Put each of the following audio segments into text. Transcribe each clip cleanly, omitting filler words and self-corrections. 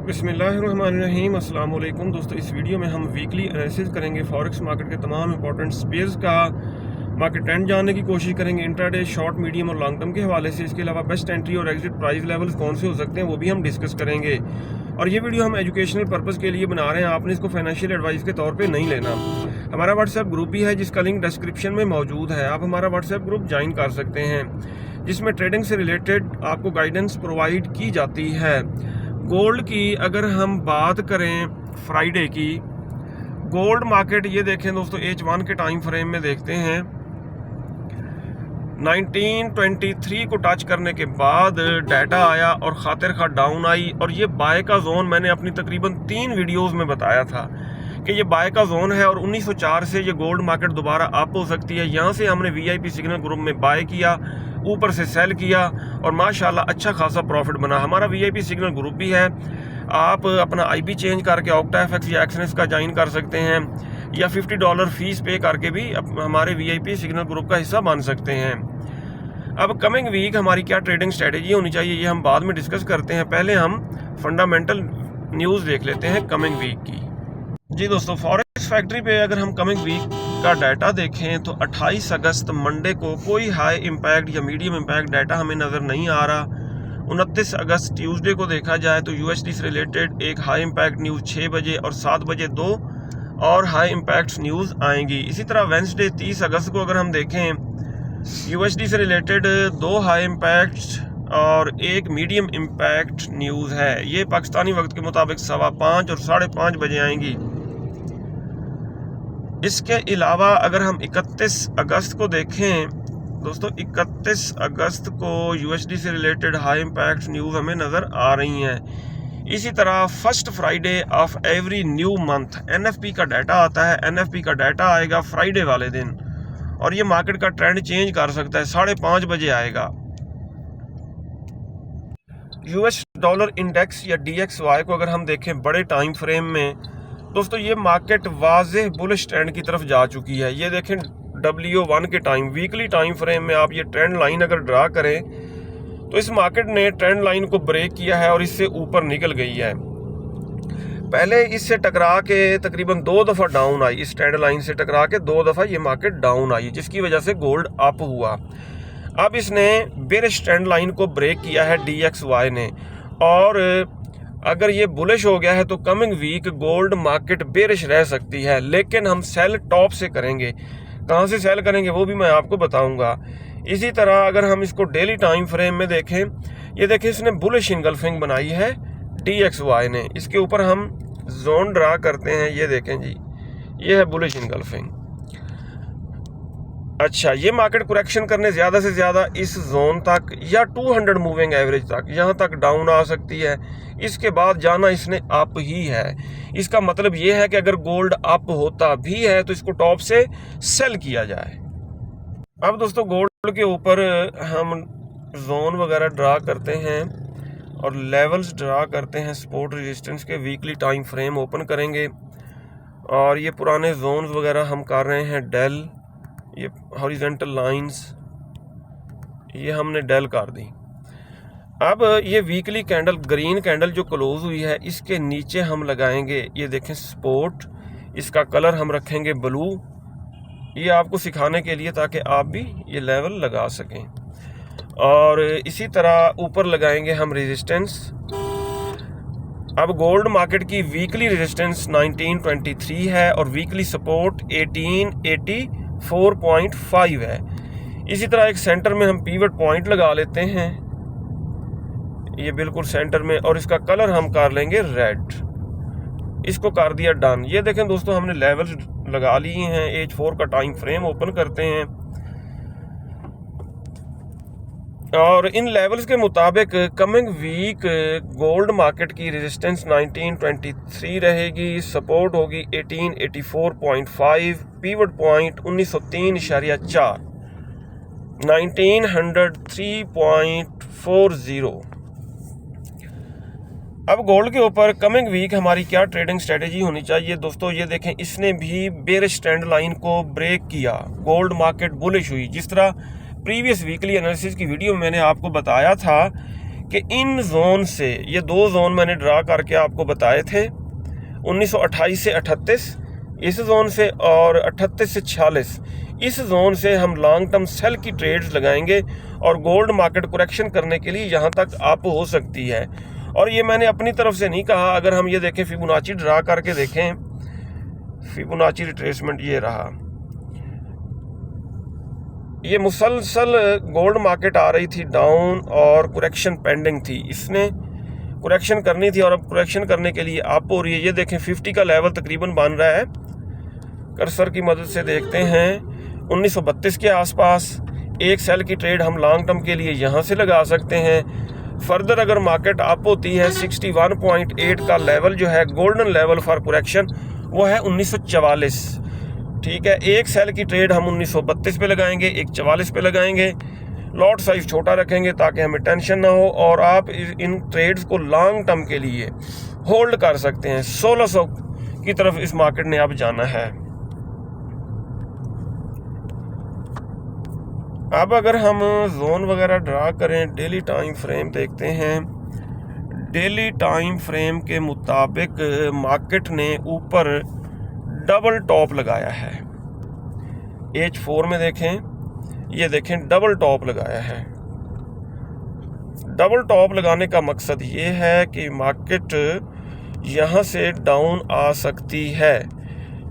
बिस्मिल्लाहिर्रहमानिर्रहीम अस्सलाम वालेकुम दोस्तों। इस वीडियो में हम वीकली एनालिसिस करेंगे फॉरेक्स मार्केट के तमाम इंपॉर्टेंट स्पेयर्स का मार्केट ट्रेंड जानने की कोशिश करेंगे इंट्राडे, शॉर्ट, मीडियम और लॉन्ग टर्म के हवाले से। इसके अलावा बेस्ट एंट्री और एग्जिट प्राइस लेवल्स कौन से हो सकते हैं वो भी हम डिस्कस करेंगे। और ये वीडियो हम एजुकेशनल पर्पज़ के लिए बना रहे हैं, आपने इसको फाइनेंशियल एडवाइस के तौर पे नहीं लेना। हमारा व्हाट्सएप ग्रुप भी है जिसका लिंक डिस्क्रिप्शन में मौजूद है, आप हमारा व्हाट्सएप ग्रुप ज्वाइन कर सकते हैं, जिसमें ट्रेडिंग से रिलेटेड आपको गाइडेंस प्रोवाइड की जाती है। गोल्ड की अगर हम बात करें फ्राइडे की, गोल्ड मार्केट ये देखें दोस्तों, H1 के टाइम फ्रेम में देखते हैं 1923 को टच करने के बाद डाटा आया और खातिर खा डाउन आई, और ये बाय का जोन मैंने अपनी तकरीबन 3 वीडियोस में बताया था कि ये बाय का जोन है और 1904 से ये गोल्ड मार्केट दोबारा अप हो सकती है। यहाँ से हमने VIP सिग्नल ग्रुप में बाय किया, ऊपर से सेल किया और माशाल्लाह अच्छा खासा प्रॉफिट बना। हमारा VIP सिग्नल ग्रुप भी है, आप अपना IB चेंज करके OctaFX या एक्सनेस का ज्वाइन कर सकते हैं, या $50 फीस पे करके भी हमारे VIP सिग्नल ग्रुप का हिस्सा बन सकते हैं। अब कमिंग वीक हमारी क्या ट्रेडिंग स्ट्रेटेजी होनी चाहिए ये हम बाद में डिस्कस करते हैं। पहले हम फंडामेंटल न्यूज़ देख लेते हैं कमिंग वीक की। जी दोस्तों, फॉरेक्स फैक्ट्री पे अगर हम कमिंग वीक का डाटा देखें तो 28 अगस्त मंडे को कोई हाई इम्पैक्ट या मीडियम इम्पैक्ट डाटा हमें नज़र नहीं आ रहा। 29 अगस्त ट्यूसडे को देखा जाए तो USD से रिलेटेड एक हाई इम्पैक्ट न्यूज़ 6 बजे और 7 बजे 2 और हाई इम्पैक्ट न्यूज़ आएंगी। इसी तरह वेंसडे 30 अगस्त को अगर हम देखें, USD से रिलेटेड 2 हाई इम्पैक्ट और एक मीडियम इम्पैक्ट न्यूज़ है। ये पाकिस्तानी वक्त के मुताबिक 5:15 और 5:30 बजे आएंगी। इसके अलावा अगर हम 31 अगस्त को देखें दोस्तों, 31 अगस्त को USD से रिलेटेड हाई इम्पैक्ट न्यूज़ हमें नज़र आ रही हैं। इसी तरह first Friday of every new month NFP का डाटा आता है। NFP का डाटा आएगा फ्राइडे वाले दिन और ये मार्केट का ट्रेंड चेंज कर सकता है, 5:30 बजे आएगा। US डॉलर इंडेक्स या DXY को अगर हम देखें बड़े टाइम फ्रेम में दोस्तों, ये मार्केट वाज़ेह बुलिश ट्रेंड की तरफ जा चुकी है। ये देखें W1 के टाइम वीकली टाइम फ्रेम में आप ये ट्रेंड लाइन अगर ड्रा करें तो इस मार्केट ने ट्रेंड लाइन को ब्रेक किया है और इससे ऊपर निकल गई है। पहले इससे टकरा के तकरीबन 2 दफ़ा डाउन आई, इस ट्रेंड लाइन से टकरा के 2 दफ़ा ये मार्केट डाउन आई, जिसकी वजह से गोल्ड अप हुआ। अब इसने बेरिश ट्रेंड लाइन को ब्रेक किया है DXY ने, और अगर ये बुलिश हो गया है तो coming week gold market bearish रह सकती है, लेकिन हम सेल टॉप से करेंगे। कहाँ से सेल करेंगे वो भी मैं आपको बताऊंगा। इसी तरह अगर हम इसको डेली टाइम फ्रेम में देखें, ये देखें इसने बुलिश इंगल्फिंग बनाई है DXY ने। इसके ऊपर हम जोन ड्रा करते हैं, ये देखें जी, ये है बुलिश इंगल्फिंग। अच्छा, ये मार्केट करेक्शन करने ज़्यादा से ज़्यादा इस जोन तक या 200 मूविंग एवरेज तक, यहाँ तक डाउन आ सकती है। इसके बाद जाना इसने अप ही है। इसका मतलब ये है कि अगर गोल्ड अप होता भी है तो इसको टॉप से सेल किया जाए। अब दोस्तों, गोल्ड के ऊपर हम जोन वगैरह ड्रा करते हैं और लेवल्स ड्रा करते हैं सपोर्ट रेजिस्टेंस के। वीकली टाइम फ्रेम ओपन करेंगे और ये पुराने जोन्स वगैरह हम कर रहे हैं डेल, ये हॉरिजॉन्टल लाइंस ये हमने डेल कर दी। अब ये वीकली कैंडल, ग्रीन कैंडल जो क्लोज हुई है, इसके नीचे हम लगाएंगे, ये देखें सपोर्ट, इसका कलर हम रखेंगे ब्लू, ये आपको सिखाने के लिए ताकि आप भी ये लेवल लगा सकें। और इसी तरह ऊपर लगाएंगे हम रेजिस्टेंस। अब गोल्ड मार्केट की वीकली रेजिस्टेंस 1923 है और वीकली सपोर्ट 1884.5 है। इसी तरह एक सेंटर में हम पीवट पॉइंट लगा लेते हैं, ये बिल्कुल सेंटर में, और इसका कलर हम कर लेंगे रेड। इसको कर दिया डन। ये देखें दोस्तों, हमने लेवल्स लगा लिए हैं। H4 का टाइम फ्रेम ओपन करते हैं और इन लेवल्स के मुताबिक कमिंग वीक गोल्ड मार्केट की रेजिस्टेंस 1923 रहेगी, सपोर्ट होगी 1884.5, पीवट पॉइंट 1903.4, 1903.40। अब गोल्ड के ऊपर कमिंग वीक हमारी क्या ट्रेडिंग स्ट्रेटेजी होनी चाहिए दोस्तों, ये देखें इसने भी बेरिश ट्रेंड लाइन को ब्रेक किया, गोल्ड मार्केट बुलिश हुई। जिस तरह प्रीवियस वीकली एनालिसिस की वीडियो में मैंने आपको बताया था कि इन जोन से, ये 2 जोन मैंने ड्रा करके आपको बताए थे, 1928 से 38 इस जोन से और 38 से 46 इस जोन से हम लॉन्ग टर्म सेल की ट्रेड्स लगाएंगे और गोल्ड मार्केट करेक्शन करने के लिए यहाँ तक अप हो सकती है। और ये मैंने अपनी तरफ से नहीं कहा, अगर हम ये देखें फिबोनाची ड्रा करके देखें, फिबोनाची रिट्रेसमेंट ये रहा, ये मुसलसल गोल्ड मार्केट आ रही थी डाउन और करेक्शन पेंडिंग थी, इसने करेक्शन करनी थी और अब करेक्शन करने के लिए अप हो रही है। ये देखें 50 का लेवल तकरीबन बन रहा है, कर्सर की मदद से देखते हैं 1932 के आसपास एक सेल की ट्रेड हम लॉन्ग टर्म के लिए यहाँ से लगा सकते हैं। फर्दर अगर मार्केट अप होती है 61.8 का लेवल जो है गोल्डन लेवल फॉर करेक्शन, वो है 1944। ठीक है, एक सेल की ट्रेड हम 1932 पे लगाएंगे, एक 44 पे लगाएंगे, लॉट साइज छोटा रखेंगे ताकि हमें टेंशन ना हो और आप इन ट्रेड्स को लॉन्ग टर्म के लिए होल्ड कर सकते हैं। 1600 की तरफ इस मार्केट ने अब जाना है। अब अगर हम जोन वगैरह ड्रा करें, डेली टाइम फ्रेम देखते हैं। डेली टाइम फ्रेम के मुताबिक मार्केट ने ऊपर डबल टॉप लगाया है। H4 में देखें, ये देखें डबल टॉप लगाया है। डबल टॉप लगाने का मकसद ये है कि मार्केट यहाँ से डाउन आ सकती है।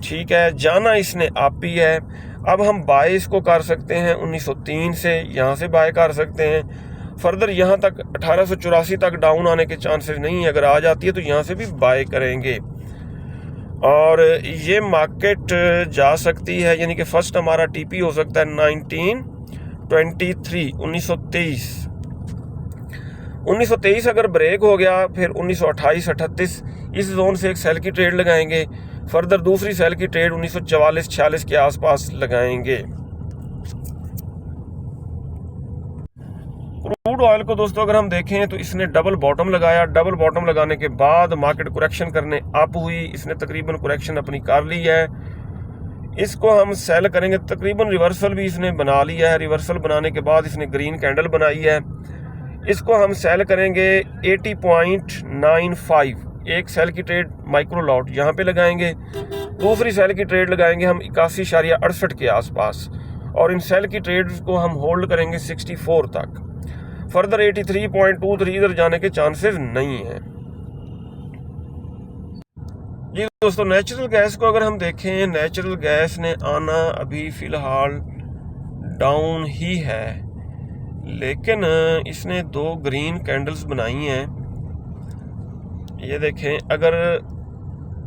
ठीक है, जाना इसने आप ही है। अब हम बाय इसको कर सकते हैं 1903 से, यहाँ से बाय कर सकते हैं। फर्दर यहाँ तक 1884 तक डाउन आने के चांसेस नहीं है, अगर आ जाती है तो यहाँ से भी बाय करेंगे और ये मार्केट जा सकती है, यानी कि फर्स्ट हमारा टीपी हो सकता है 1923 अगर ब्रेक हो गया फिर 1928-38 इस जोन से एक सेल की ट्रेड लगाएंगे। फर्दर दूसरी सेल की ट्रेड 1944-46 के आसपास लगाएंगे। क्रूड ऑयल को दोस्तों अगर हम देखें तो इसने डबल बॉटम लगाया। डबल बॉटम लगाने के बाद मार्केट करेक्शन करने अप हुई, इसने तकरीबन करेक्शन अपनी कर ली है। इसको हम सेल करेंगे, तकरीबन रिवर्सल भी इसने बना लिया है। रिवर्सल बनाने के बाद इसने ग्रीन कैंडल बनाई है, इसको हम सेल करेंगे 80.95। एक सेल की ट्रेड माइक्रो लॉट यहाँ पे लगाएंगे, दूसरी सेल की ट्रेड लगाएंगे हम 81.68 के आसपास और इन सेल की ट्रेड को हम होल्ड करेंगे 64 तक। फर्दर 83.23 इधर जाने के चांसेस नहीं हैं। जी दोस्तों, नेचुरल गैस को अगर हम देखें, नेचुरल गैस ने आना अभी फ़िलहाल डाउन ही है, लेकिन इसने 2 ग्रीन कैंडल्स बनाई हैं। ये देखें, अगर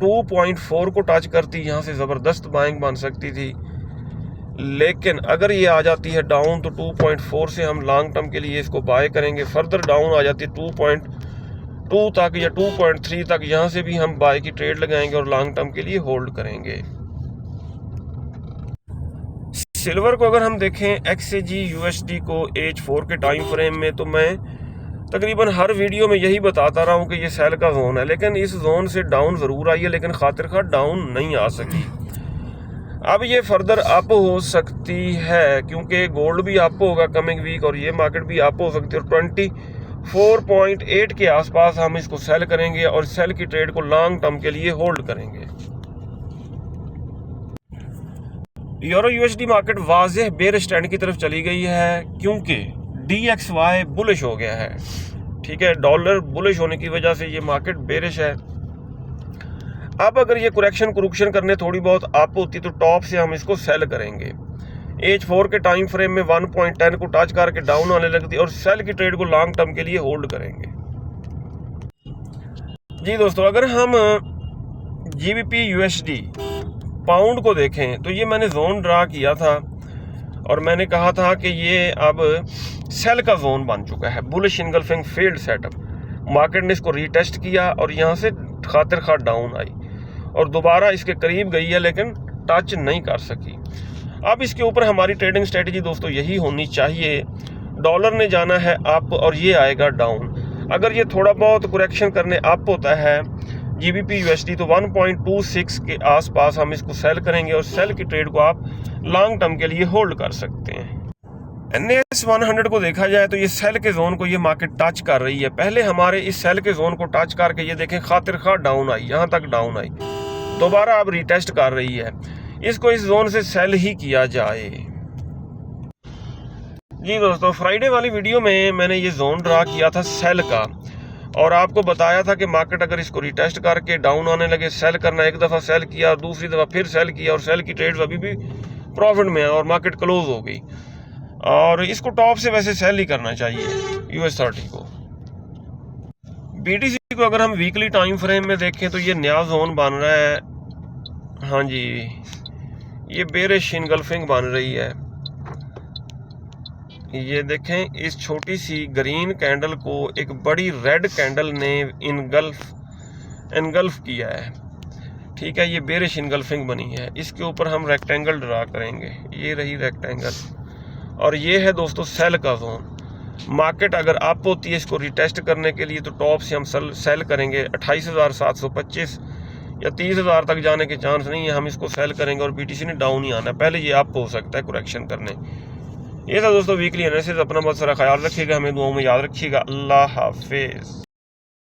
2.4 को टच करती यहाँ से ज़बरदस्त बाइंग बन सकती थी, लेकिन अगर ये आ जाती है डाउन तो 2.4 से हम लॉन्ग टर्म के लिए इसको बाय करेंगे। फर्दर डाउन आ जाती है 2.2 तक या 2.3 तक, यहाँ से भी हम बाय की ट्रेड लगाएंगे और लॉन्ग टर्म के लिए होल्ड करेंगे। सिल्वर को अगर हम देखें, XAG USD को H4 के टाइम फ्रेम में, तो मैं तकरीबन हर वीडियो में यही बताता रहा हूँ कि ये सेल का जोन है, लेकिन इस जोन से डाउन ज़रूर आई है, लेकिन खातिर खा डाउन नहीं आ सकी। अब ये फर्दर अप हो सकती है क्योंकि गोल्ड भी अप होगा कमिंग वीक और ये मार्केट भी अप हो सकती है। और 24.8 के आसपास हम इसको सेल करेंगे और सेल की ट्रेड को लॉन्ग टर्म के लिए होल्ड करेंगे। यूरो USD मार्केट वाज़ेह बेयर स्टैंड की तरफ चली गई है क्योंकि DXY बुलिश हो गया है। ठीक है, डॉलर बुलिश होने की वजह से ये मार्केट बेरिश है। अब अगर ये करेक्शन करने थोड़ी बहुत अप होती तो टॉप से हम इसको सेल करेंगे। H4 के टाइम फ्रेम में 1.10 को टच करके डाउन आने लगती और सेल की ट्रेड को लॉन्ग टर्म के लिए होल्ड करेंगे। जी दोस्तों, अगर हम GBP USD पाउंड को देखें तो ये मैंने जोन ड्रा किया था और मैंने कहा था कि ये अब सेल का जोन बन चुका है, bullish engulfing field setup. Market ने इसको रीटेस्ट किया और यहाँ से खातिर खा डाउन आई और दोबारा इसके करीब गई है, लेकिन टच नहीं कर सकी। अब इसके ऊपर हमारी ट्रेडिंग स्ट्रेटजी दोस्तों यही होनी चाहिए, डॉलर ने जाना है अप और ये आएगा डाउन। अगर ये थोड़ा बहुत करेक्शन करने अप होता है GBP USD तो 1.26 के आसपास हम इसको सेल करेंगे और सेल की ट्रेड को आप लॉन्ग टर्म के लिए होल्ड कर सकते हैं। NS 100 को देखा जाए तो ये सेल के जोन को ये मार्केट टच कर रही है। पहले हमारे इस सेल के जोन को टच करके ये देखें खातिर खा डाउन आई, यहाँ तक डाउन आई, दोबारा अब रीटेस्ट कर रही है। इसको इस जोन से सेल ही किया जाए। जी दोस्तों, फ्राइडे वाली वीडियो में मैंने ये जोन ड्रा किया था सेल का, और आपको बताया था कि मार्केट अगर इसको रिटेस्ट करके डाउन आने लगे सेल करना। एक दफ़ा सेल किया और दूसरी दफ़ा फिर सेल किया, और सेल की ट्रेड्स अभी भी प्रॉफिट में है और मार्केट क्लोज हो गई। और इसको टॉप से वैसे सेल ही करना चाहिए US30 को। BTC को अगर हम वीकली टाइम फ्रेम में देखें तो ये नया जोन बन रहा है। हाँ जी, ये बेरिश इनगल्फिंग बन रही है। ये देखें, इस छोटी सी ग्रीन कैंडल को एक बड़ी रेड कैंडल ने इनगल्फ किया है। ठीक है, ये बेरिश इनगल्फिंग बनी है। इसके ऊपर हम रेक्टेंगल ड्रा करेंगे, ये रही रेक्टेंगल, और ये है दोस्तों सेल का जोन। मार्केट अगर अप होती है इसको रिटेस्ट करने के लिए तो टॉप से हम सेल करेंगे। 28,725 या 30,000 तक जाने के चांस नहीं है, हम इसको सेल करेंगे। और BTC ने डाउन ही आना, पहले ये अप हो सकता है करेक्शन करने। ये था दोस्तों वीकली एनालिसिस। अपना बहुत सारा ख्याल रखिएगा, हमें दुआओं में याद रखिएगा। अल्लाह हाफिज़।